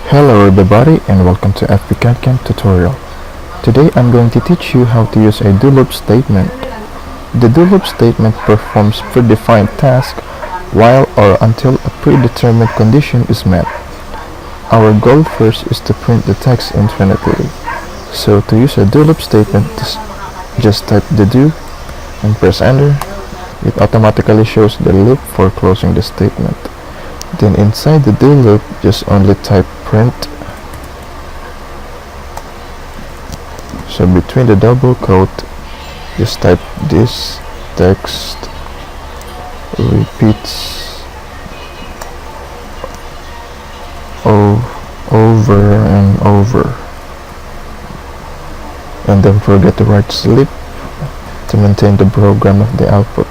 Hello everybody and welcome to FbCadCam tutorial. Today I'm going to teach you how to use a do loop statement. The do loop statement performs predefined tasks while or until a predetermined condition is met. Our goal first is to print the text infinitely. So to use a do loop statement, just type the do and press enter. It automatically shows the loop for closing the statement. Then inside the do loop, just only type print. So between the double quote, just type this text repeats over and over. And don't forget to write sleep to maintain the program of the output.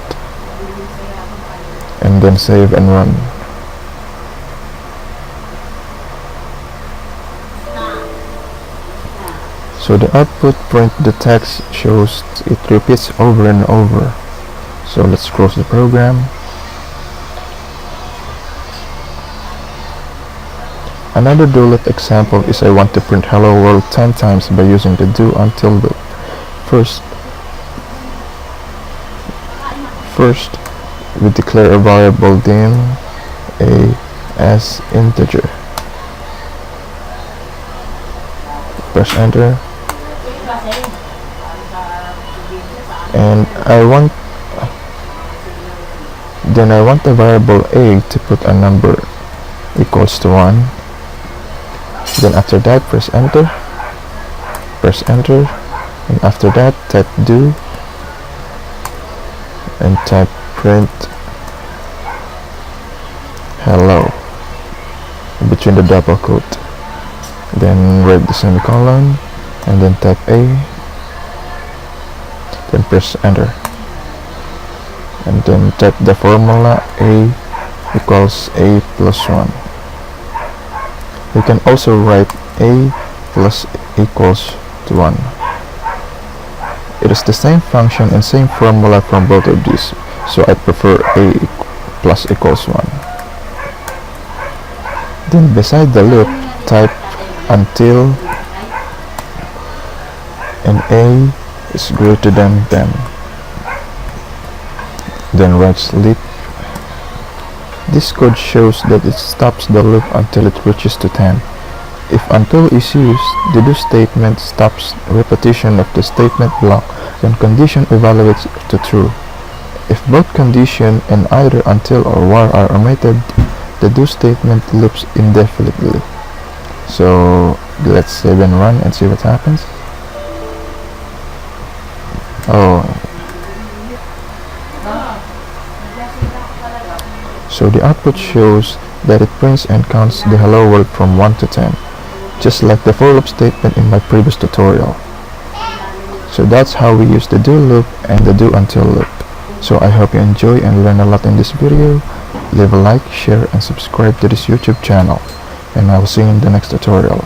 And then save and run. So the output print the text shows it repeats over and over. So let's close the program. Another do loop example is I want to print hello world 10 times by using the do until loop. First, we declare a variable dim a as integer. Press enter. And I want the variable a to put a number equals to 1. Then after that press enter, and after that type do and type print hello between the double quote. Then write the semicolon and then type a, then press enter, and then type the formula a equals a plus 1. You can also write a plus equals to 1. It is the same function and same formula from both of these, so I prefer a plus equals 1. Then beside the loop type until and a is greater than 10. Then write sleep. This code shows that it stops the loop until it reaches to 10. If until is used, the do statement stops repetition of the statement block when condition evaluates to true. If both condition and either until or while are omitted, the do statement loops indefinitely. So let's save and run and see what happens. So the output shows that it prints and counts the hello world from 1 to 10, just like the for loop statement in my previous tutorial. So that's how we use the do loop and the do until loop. So I hope you enjoy and learn a lot in this video. Leave a like, share and subscribe to this YouTube channel, and I will see you in the next tutorial.